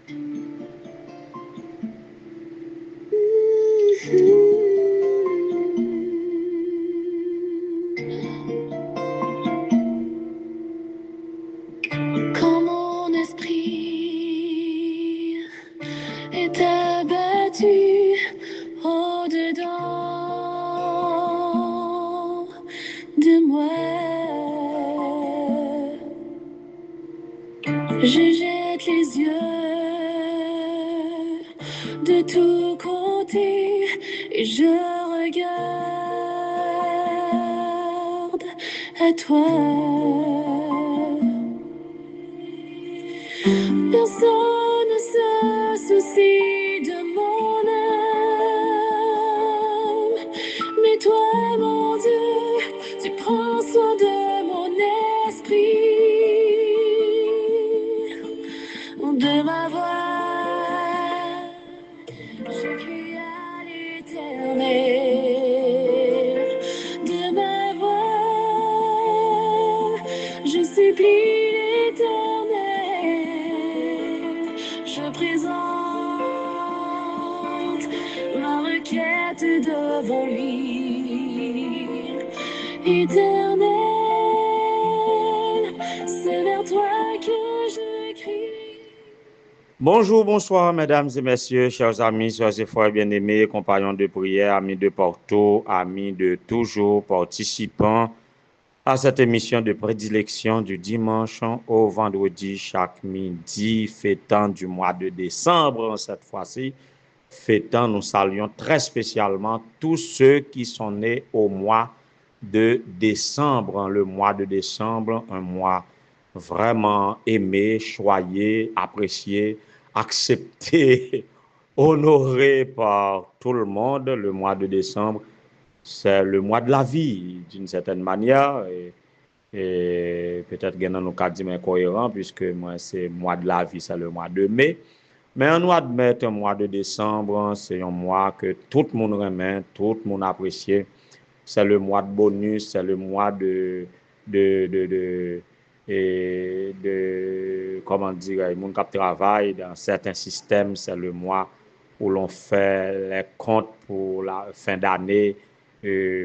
Quand mon esprit est abattu au-dedans de moi, je jette les yeux de tous côtés et je regarde à toi. Personne ne se soucie de mon âme, mais toi, mon Dieu, tu prends soin de mon esprit, de ma voix. Je crie à l'Éternel, de ma voix. Je supplie l'Éternel, je présente ma requête devant lui. Éternel, c'est vers toi que je crie. Bonjour, bonsoir, mesdames et messieurs, chers amis, soeurs et frères bien-aimés, compagnons de prière, amis de partout, amis de toujours, participants à cette émission de prédilection du dimanche au vendredi chaque midi, fêtant du mois de décembre cette fois-ci. Fêtant, nous saluons très spécialement tous ceux qui sont nés au mois de décembre. Le mois de décembre, un mois vraiment aimé, choyé, apprécié, accepté, honoré par tout le monde. Le mois de décembre, c'est le mois de la vie, d'une certaine manière. Et peut-être que nous avons dit incohérent, puisque moi, c'est le mois de la vie, c'est le mois de mai. Mais on doit admettre un mois de décembre, c'est un mois que tout le monde remet, tout le monde apprécie. C'est le mois de bonus, c'est le mois de, de, de, comment dire, les gens qui travaillent dans certains systèmes, c'est le mois où l'on fait les comptes pour la fin d'année,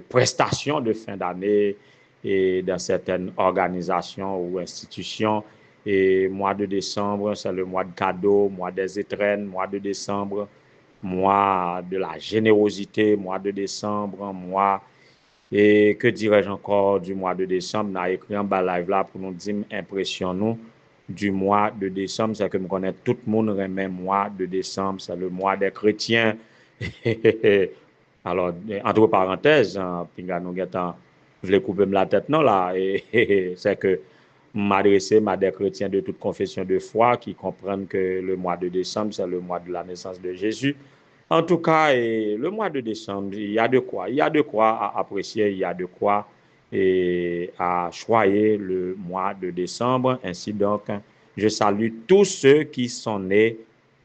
prestations de fin d'année, et dans certaines organisations ou institutions. Et mois de décembre, c'est le mois de cadeaux, mois des étrennes, mois de décembre, mois de la générosité, mois de décembre, mois, et que dirais-je encore du mois de décembre, on a écrit en bas live là pour nous dire impression nous du mois de décembre, c'est que nous connaissons tout le monde remet mois de décembre, c'est le mois des chrétiens. Alors, entre parenthèses, puis nous avons voulu couper la tête non là, et c'est que m'adresser à des chrétiens de toute confession de foi qui comprennent que le mois de décembre, c'est le mois de la naissance de Jésus. En tout cas, le mois de décembre, il y a de quoi. Il y a de quoi à apprécier, il y a de quoi à choyer le mois de décembre. Ainsi donc, je salue tous ceux qui sont nés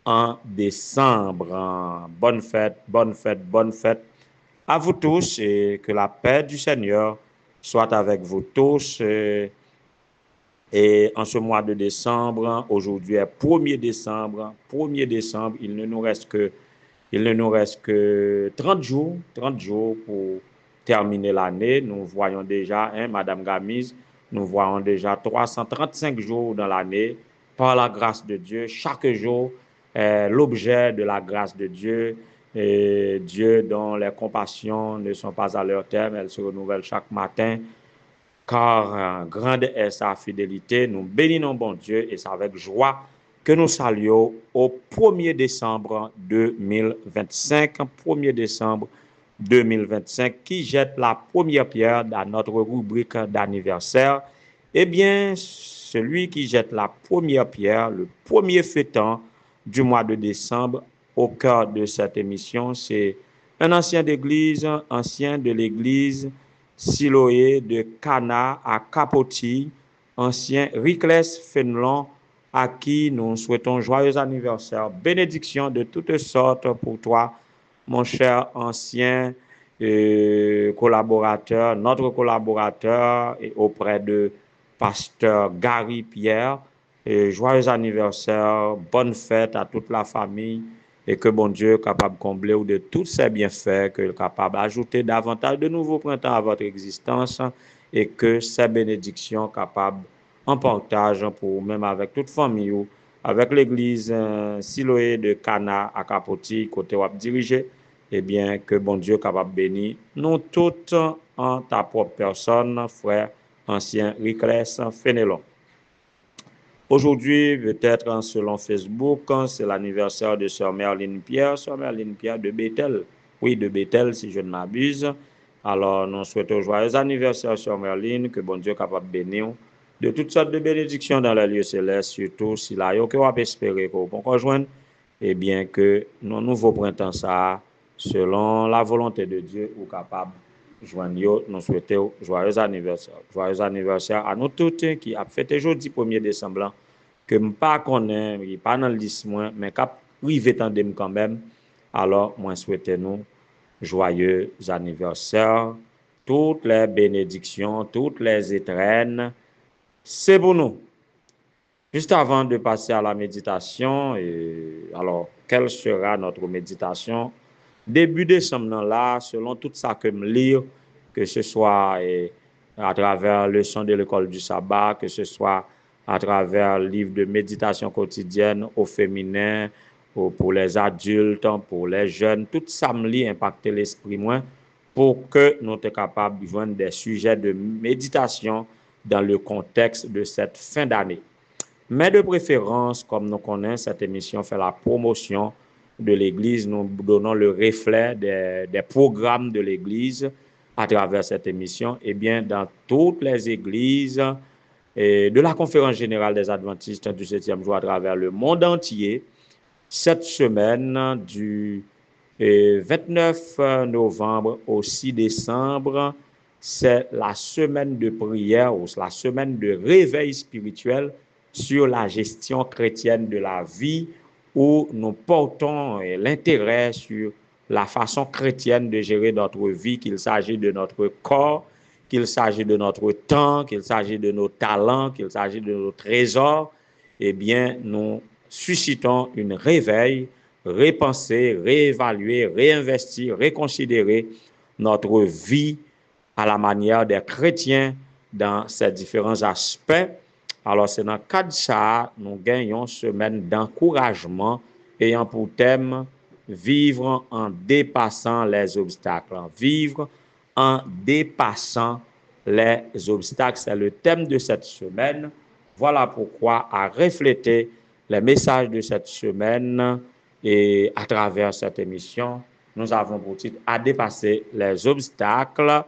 en décembre. Bonne fête, bonne fête, bonne fête à vous tous et que la paix du Seigneur soit avec vous tous. Et en ce mois de décembre, aujourd'hui est 1er décembre. 1er décembre, il ne nous reste que 30 jours pour terminer l'année. Nous voyons déjà, Madame Gamise, nous voyons déjà 335 jours dans l'année par la grâce de Dieu. Chaque jour est l'objet de la grâce de Dieu. Et Dieu dont les compassions ne sont pas à leur terme, elles se renouvellent chaque matin. Car grande est sa fidélité. Nous bénissons bon Dieu et c'est avec joie que nous saluons au 1er décembre 2025, 1er décembre 2025, qui jette la première pierre dans notre rubrique d'anniversaire. Eh bien, celui qui jette la première pierre, le premier fêtant du mois de décembre, au cœur de cette émission, c'est un ancien d'église, ancien de l'église Siloé de Cana à Capoti, ancien Ricles Fénelon, à qui nous souhaitons joyeux anniversaire. Bénédiction de toutes sortes pour toi, mon cher ancien collaborateur, notre collaborateur et auprès de pasteur Gary Pierre. Et joyeux anniversaire, bonne fête à toute la famille et que bon Dieu est capable de combler ou de tous ses bienfaits, qu'il est capable d'ajouter davantage de nouveaux printemps à votre existence et que ces bénédictions capables en partage pour même avec toute famille ou avec l'église Siloé de Cana à Capoti, côté wap dirigé, eh bien que bon Dieu est capable de bénir nous toutes en ta propre personne, frère ancien Ricles Fénélon. Aujourd'hui, peut-être selon Facebook, c'est l'anniversaire de Sœur Merline Pierre de Bethel. Oui, de Bethel, si je ne m'abuse. Alors, nous souhaitons joyeux anniversaire, Sœur Merline, que bon Dieu est capable de bénir de toutes sortes de bénédictions dans les lieux célestes, surtout si là, que vous espérer qu'on peut rejoindre, et bien que nos nouveaux printemps, ça, selon la volonté de Dieu, ou capable joindre, nous souhaitons joyeux anniversaire. Joyeux anniversaire à nous toutes qui a fêté jeudi 1er décembre, que je ne connais pas dans le liste, mais qui privé tandem quand même. Alors, moi, souhaitez nous joyeux anniversaire, toutes les bénédictions, toutes les étrennes, c'est pour nous. Juste avant de passer à la méditation, alors, quelle sera notre méditation? Début décembre, là, selon tout ça que me lire, que ce soit à travers le son de l'école du sabbat, que ce soit à travers le livre de méditation quotidienne au féminin, pour les adultes, pour les jeunes, tout ça me lit impacter l'esprit moins pour que nous soyons capables de joindre des sujets de méditation dans le contexte de cette fin d'année. Mais de préférence, comme nous connaissons, cette émission fait la promotion de l'Église. Nous donnons le reflet des programmes de l'Église à travers cette émission. Eh bien, dans toutes les églises de la Conférence générale des Adventistes du 7e jour à travers le monde entier, cette semaine du 29 novembre au 6 décembre, c'est la semaine de prière ou la semaine de réveil spirituel sur la gestion chrétienne de la vie, où nous portons l'intérêt sur la façon chrétienne de gérer notre vie, qu'il s'agit de notre corps, qu'il s'agit de notre temps, qu'il s'agit de nos talents, qu'il s'agit de nos trésors. Eh bien, nous suscitons un réveil, repenser, réévaluer, réinvestir, reconsidérer notre vie à la manière des chrétiens dans ces différents aspects. Alors, c'est dans le cadre de ça, nous gagnons une semaine d'encouragement ayant pour thème vivre en dépassant les obstacles. Vivre en dépassant les obstacles, c'est le thème de cette semaine. Voilà pourquoi, à refléter les messages de cette semaine et à travers cette émission, nous avons pour titre à dépasser les obstacles.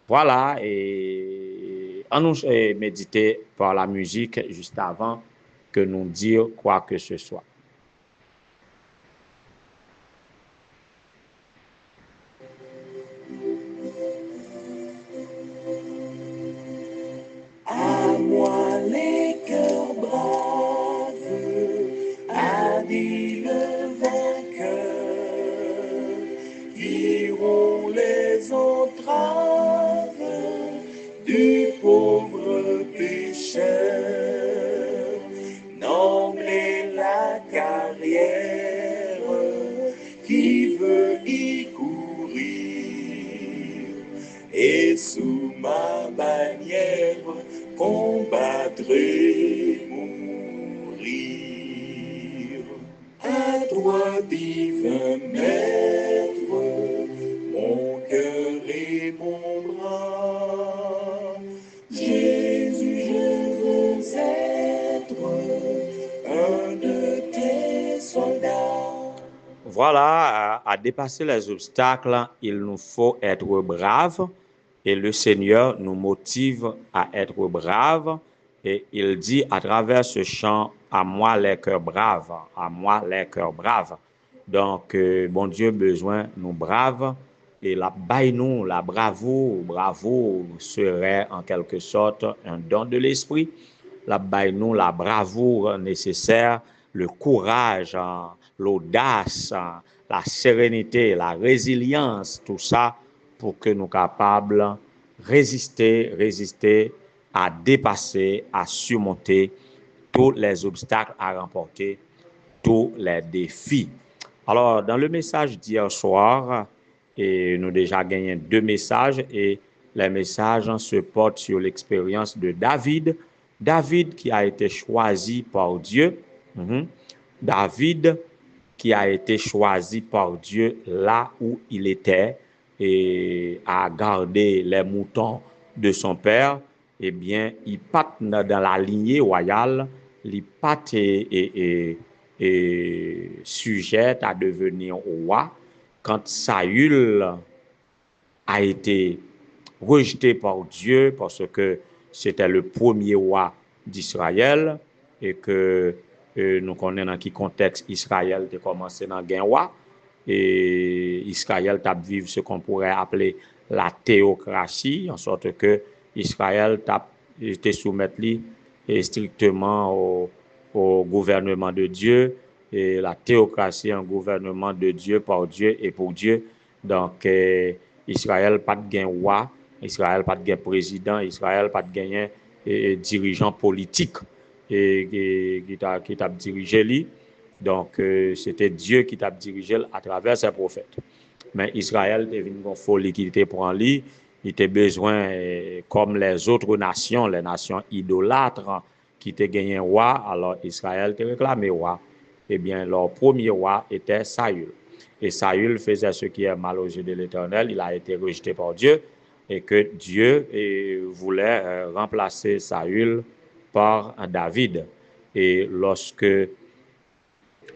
Voilà, et on nous méditer par la musique juste avant que nous dire quoi que ce soit. À moi les cœurs braves, a dit le vainqueur, iront les entraves du pauvre pécheur. Noble est la carrière qui veut y courir, et sous ma bannière combattrai mourir. À toi, divin maître, mon cœur et mon bras. Jésus, je veux être un de tes soldats. Voilà, à dépasser les obstacles, il nous faut être braves et le Seigneur nous motive à être braves et il dit à travers ce chant, à moi les cœurs braves, à moi les cœurs braves. Donc, bon Dieu besoin nous braves et la nous, la bravoure serait en quelque sorte un don de l'esprit. La nous, la bravoure nécessaire, le courage, l'audace, la sérénité, la résilience, tout ça pour que nous capables résister à dépasser, à surmonter tous les obstacles à remporter, tous les défis. Alors, dans le message d'hier soir, et nous déjà gagné 2 messages et les messages se portent sur l'expérience de David. David qui a été choisi par Dieu. David qui a été choisi par Dieu là où il était et a gardé les moutons de son père. Eh bien, il part dans la lignée royale, il part et sujet à devenir roi. Quand Saül a été rejeté par Dieu parce que c'était le premier roi d'Israël et que nous connaissons dans quel contexte Israël a commencé dans un roi et Israël a vécu ce qu'on pourrait appeler la théocratie, en sorte que Israël a été soumis strictement au gouvernement de Dieu, et la théocratie, un gouvernement de Dieu, par Dieu et pour Dieu. Donc, Israël pas de gain roi, Israël pas de gain président, Israël pas de gain dirigeant politique qui t'a dirigé lui. Donc, c'était Dieu qui t'a dirigé à travers ses prophètes. Mais Israël est venu une folie qui était pour lui. Il était besoin, comme les autres nations, les nations idolâtres, qui étaient gagné un roi, alors Israël te réclamé roi. Eh bien, leur premier roi était Saül. Et Saül faisait ce qui est mal aux yeux de l'Éternel. Il a été rejeté par Dieu et que Dieu voulait remplacer Saül par David. Et lorsque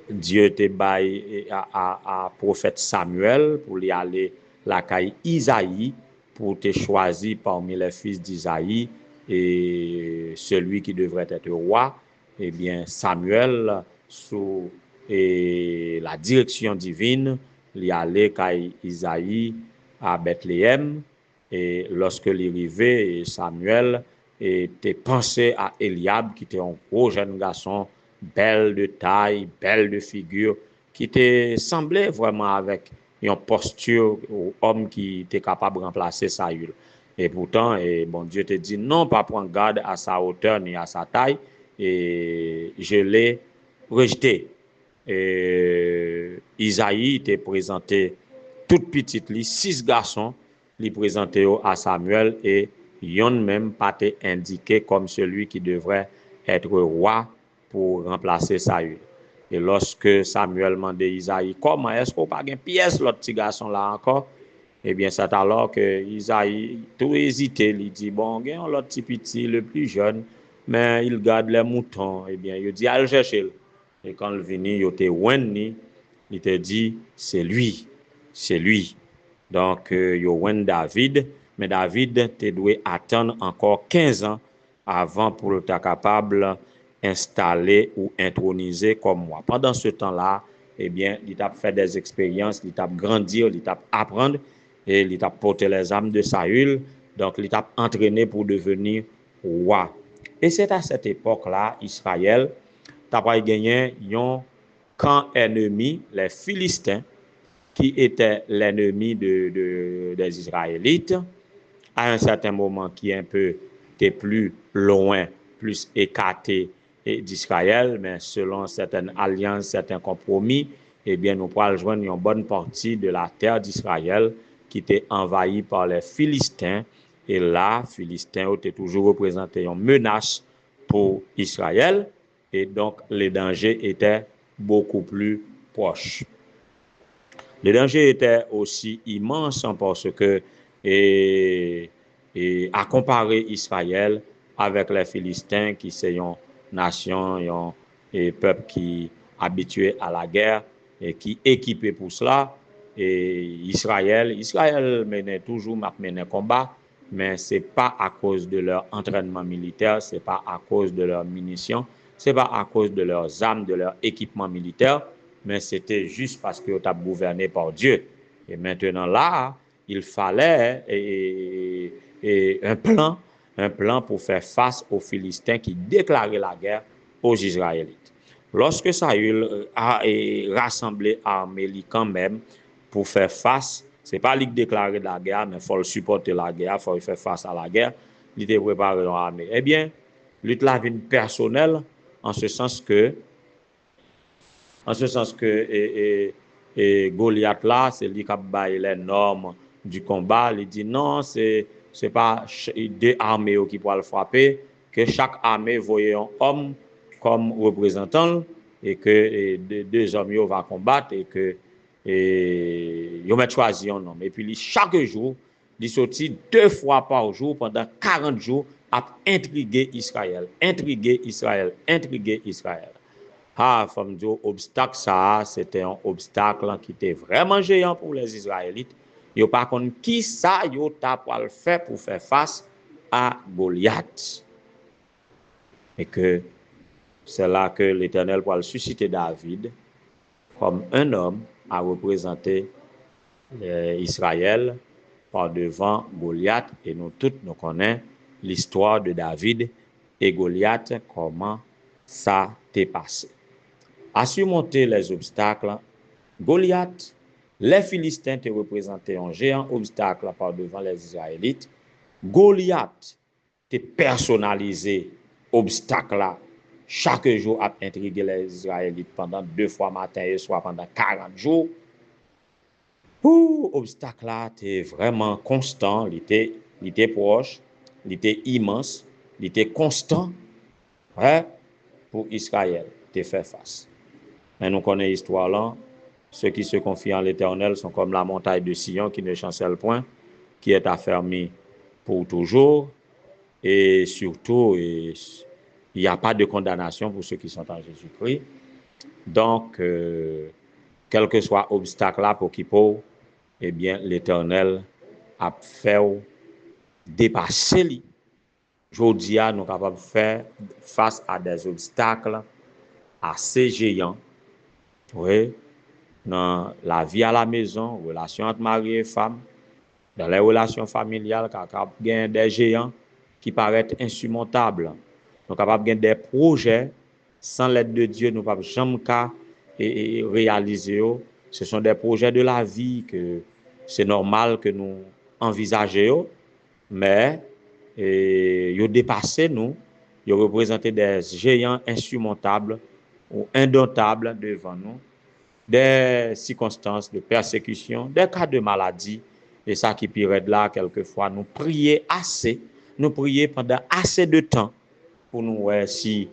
Dieu te baille à prophète Samuel pour lui aller la caille Isaïe pour te choisir parmi les fils d'Isaïe et celui qui devrait être roi. Eh bien, Samuel, sous la direction divine, lui allait caille Isaïe à Bethléem. Et lorsque il arrivait, Samuel était pensé à Eliab, qui était un gros jeune garçon, belle de taille, belle de figure, qui te semblait vraiment avec une posture homme qui était capable de remplacer Saül. Et pourtant, bon Dieu te dit non, pas prendre garde à sa hauteur ni à sa taille, et je l'ai rejeté. Et Isaïe te présenté toute petite, 6 garçons, li présenté à Samuel et yon même pas été indiqué comme celui qui devrait être roi pour remplacer Saül. Et lorsque Samuel demandait Isaïe, comment est-ce qu'on pas une pièce l'autre petit garçon là encore? Eh bien, c'est alors que Isaïe tout hésité, il dit bon, gagne l'autre petit, le plus jeune, mais il garde les moutons. Eh bien, il dit allez chercher. Et quand il venu, il était wenni, il te dit c'est lui. Donc, il y a David, mais David te doit attendre encore 15 ans avant pour être capable d'installer ou introniser comme moi. Pendant ce temps-là, eh bien, il a fait des expériences, il a grandi, il a apprendre et il a porté les armes de Saül. Donc, il a entraîné pour devenir roi. Et c'est à cette époque-là, Israël, a gagné un camp ennemi, les Philistins, qui était l'ennemi des Israélites, à un certain moment qui est un peu plus loin, plus écarté d'Israël, mais selon certaines alliances, certains compromis, eh bien, nous pourrons joindre une bonne partie de la terre d'Israël qui était envahie par les Philistins. Et là, Philistins ont toujours représenté une menace pour Israël, et donc les dangers étaient beaucoup plus proches. Le danger était aussi immense parce que, à comparer Israël avec les Philistins, qui sont une nation, un peuple qui habitué à la guerre et qui équipé pour cela, et Israël menait toujours combat, mais ce n'est pas à cause de leur entraînement militaire, ce n'est pas à cause de leurs munitions, ce n'est pas à cause de leurs armes, de leur équipement militaire, mais c'était juste parce que tu as gouverné par Dieu. Et maintenant là, il fallait un plan pour faire face aux Philistins qui déclaraient la guerre aux Israélites. Lorsque Saül a rassemblé l'armée quand même pour faire face, ce n'est pas lui qui déclarait la guerre, mais il faut supporter la guerre, il faut faire face à la guerre, il était préparé dans l'armée. Eh bien, lui, la vie personnelle, en ce sens que et Goliath là, c'est lui qui a baillé les normes du combat. Il dit non, c'est pas deux armées qui pourraient le frapper, que chaque armée voyait un homme comme représentant et que deux hommes vont combattre et que ils vont choisi un homme. Et puis chaque jour, il sortit 2 fois par jour pendant 40 jours à intriguer Israël. Ah, comme dire, obstacle ça, c'était un obstacle qui était vraiment géant pour les Israélites. Ils pas contre qui ça yo t'a pour le faire pour faire face à Goliath. Et que c'est là que l'Éternel va susciter David comme un homme à représenter Israël par devant Goliath. Et nous tous nous connaissons l'histoire de David et Goliath, comment ça t'est passé. À surmonter les obstacles, Goliath, les Philistins te représentaient un géant obstacle par devant les Israélites. Goliath te personnalisé obstacle là chaque jour à intriguer les Israélites pendant 2 fois matin et soir pendant 40 jours. Obstacle là était vraiment constant, il était proche, il était immense, il était constant, ouais, pour Israël te faire face. Et nous connaissons l'histoire là. Ceux qui se confient en l'Éternel sont comme la montagne de Sion qui ne chancelle point, qui est affermie pour toujours. Et surtout, il n'y a pas de condamnation pour ceux qui sont en Jésus-Christ. Donc, quel que soit l'obstacle là pour qui peut, eh bien, l'Éternel a fait dépasser lui. Aujourd'hui, nous sommes capables de faire face à des obstacles assez géants. Oui, dans la vie à la maison, relation entre mari et femme, dans les relations familiales, il y a des géants qui paraissent insurmontables. Nous sommes capables de des projets, sans l'aide de Dieu, nous ne pouvons jamais réaliser. Ce sont des projets de la vie que c'est normal que nous envisageons, mais ils dépassent nous, ils représentent des géants insurmontables ou indomptables devant nous. Des circonstances de persécution, des cas de maladie, et ça qui pire de là, quelquefois, nous prier pendant assez de temps pour nous voir si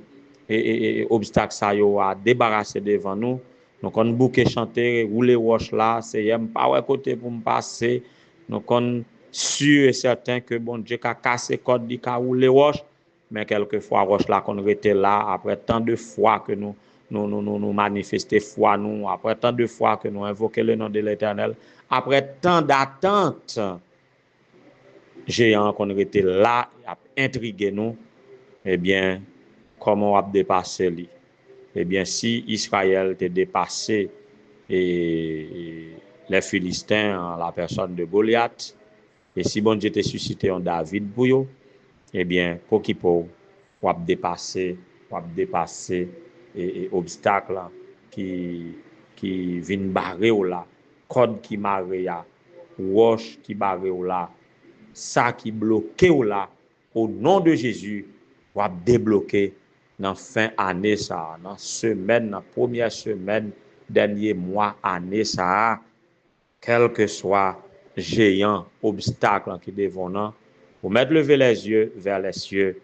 obstacle ça yo a débarrasser devant nous. Donc on bouquet chanter rouler roche là, c'est pas ouais côté pour me passer. Donc on sûr et certain que bon Dieu a cassé code dit ka rouler roche, mais quelquefois roche là qu'on était là après tant de fois que nous manifester foi nous, après tant de fois que nous invoquer le nom de l'Éternel, après tant d'attente, géant qu'on était là, à intriguer nous, eh bien, comment on a dépassé lui? Eh bien, si Israël était dépassé et les Philistins en la personne de Goliath, et si bon Dieu était suscité en David pour eux, eh bien, pour qui peut, on a dépassé et obstacle qui viennent barrer ou là, code qui marre là, roche qui barre ou là, ça qui bloqué ou là, au nom de Jésus, on va débloquer dans fin année ça, dans semaine, dans première semaine, dernier mois année ça, quel que soit géant, obstacle qui devant nous, pour mettre lever les yeux vers les cieux.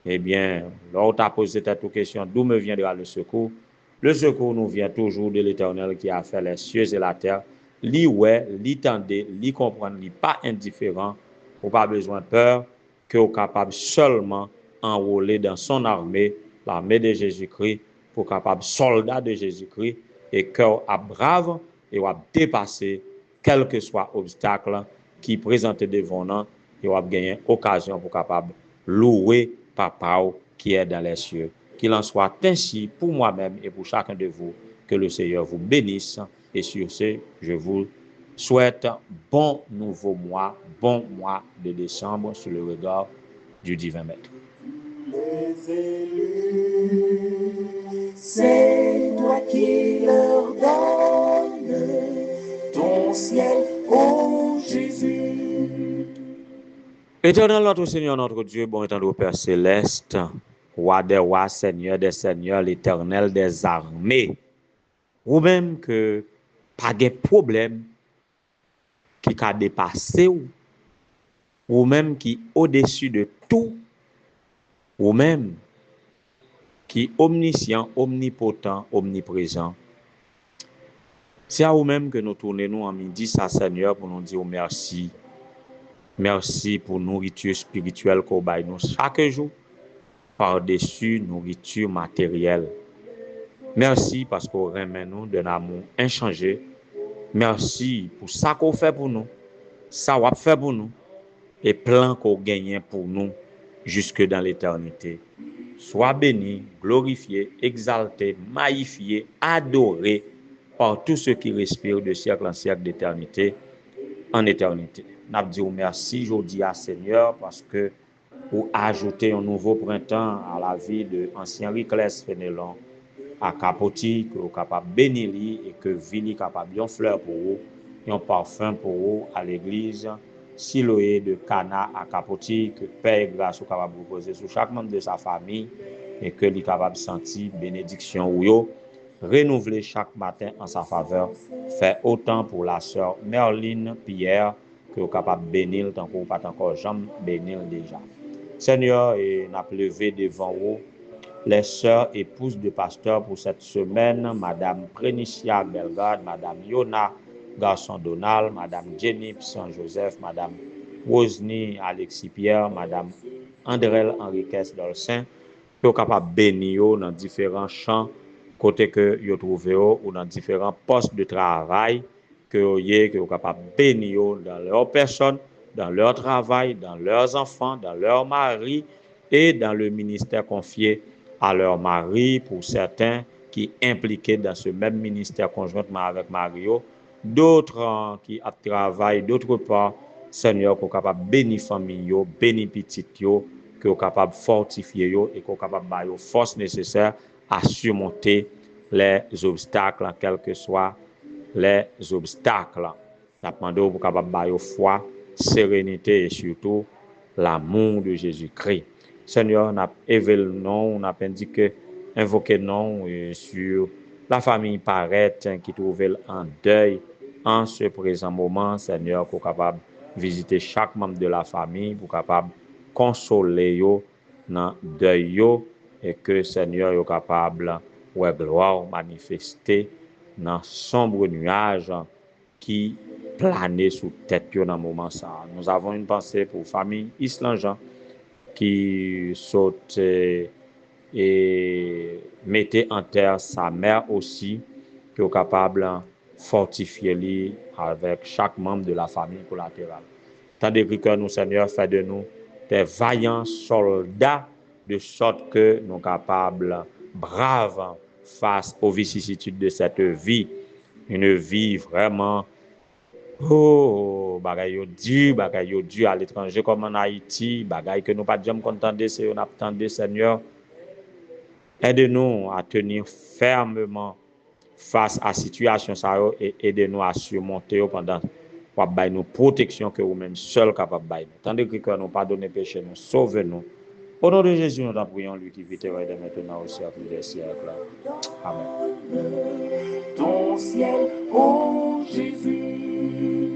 Eh bien, là où tu as posé ta question, d'où me viendra le secours? Le secours nous vient toujours de l'Éternel qui a fait les cieux et la terre. Li ouais, li tende, li comprendre, li pas indifférent, ou pas besoin de peur, que vous capable seulement enrôler dans son armée, l'armée de Jésus-Christ, pour capable soldat de Jésus-Christ, et que vous brave et vous dépasser quel que soit obstacle qui présente devant nous, et vous gagner occasion pour capable louer Papa qui est dans les cieux. Qu'il en soit ainsi pour moi-même et pour chacun de vous. Que le Seigneur vous bénisse. Et sur ce, je vous souhaite bon nouveau mois, bon mois de décembre sous le regard du divin Maître. Les élus, c'est toi qui leur donnes ton ciel, ô Jésus. Éternel notre Seigneur, notre Dieu, bon étant au Père céleste, roi des rois, seigneur des seigneurs, l'éternel des armées. Ou même que pas de problème qui a dépassé ou même qui au-dessus de tout, ou même qui omniscient, omnipotent, omniprésent. C'est à vous-même que nous tournons en midi, ça Seigneur, pour nous dire merci. Merci pour nourriture spirituelle qu'on baille nous chaque jour, par-dessus nourriture matérielle. Merci parce qu'on remet nous d'un amour inchangé. Merci pour ça qu'on fait pour nous, ça qu'on fait pour nous, et plan qu'on gagne pour nous jusque dans l'éternité. Sois béni, glorifié, exalté, magnifié, adoré par tous ceux qui respirent de siècle en siècle d'éternité en éternité. Nous disons merci aujourd'hui à Seigneur parce que pour ajouter un nouveau printemps à la vie de ancien Ricles Fénelon, à Capoti, que vous capable bénir et que Vili capable bien fleur pour vous, un parfum pour vous à l'église, Siloé de Cana à Capoti, que Père et grâce soit capable de poser sur chaque membre de sa famille et que lui capable de sentir bénédiction ou yo, renouveler chaque matin en sa faveur. Fait autant pour la sœur Merline Pierre que vous capable de bénir tant que vous pas encore jamais bénir déjà. Seigneur, et n'a levé devant vous les sœurs épouses de pasteur pour cette semaine, Madame Prénicia Belgrade, Madame Yona Garçon Donald, Madame Jenny Saint-Joseph, Madame Rosny Alexis Pierre, Madame Andrel Henriquez Dolcin, qui sont capables de bénir dans différents champs, côté que vous trouvez ou dans différents postes de travail, que vous sont capables de bénir dans leur personne, dans leur travail, dans leurs enfants, dans leur mari et dans le ministère confié à leur mari, pour certains qui impliqués dans ce même ministère conjointement avec Mario, d'autres qui travaillent d'autre part, Seigneur, qu'on capable bénir famille, bénir petit, qu'on capable fortifier et qu'on capable de force nécessaire à surmonter les obstacles, quels que soient les obstacles. Nous demandons pour capable de foi, sérénité et surtout l'amour de Jésus-Christ. Seigneur, on a élevé le nom, on a indiqué, invoqué le nom sur la famille Parette qui trouvait en deuil en ce présent moment. Seigneur, pour capable visiter chaque membre de la famille, pour capable consoler yo dans deuil yo, et que Seigneur est capable ouais gloire manifester dans sombre nuage qui planait sous tête yo dans moment ça. Nous avons une pensée pour famille Islanjan qui saute et mettait en terre sa mère aussi, qui est capable de fortifier lui avec chaque membre de la famille collatérale. Tandis que nous, Seigneur, fait de nous des vaillants soldats, de sorte que nous sommes capables, braves, face aux vicissitudes de cette vie, une vie vraiment bagay yo dur à l'étranger comme en Haïti, bagay que nous pas jamais contenter, c'est on attendait Seigneur. Aide-nous à tenir fermement face à la situation ça et aide-nous à surmonter pendant pour bailler nous protection que vous-même seul capable bailler. Tandis que nous pardonner péché, nous sauve-nous. Au nom de Jésus, nous t'en prions, lui qui vit et règne maintenant au siècle des siècles. Amen. Ton ciel, oh Jésus.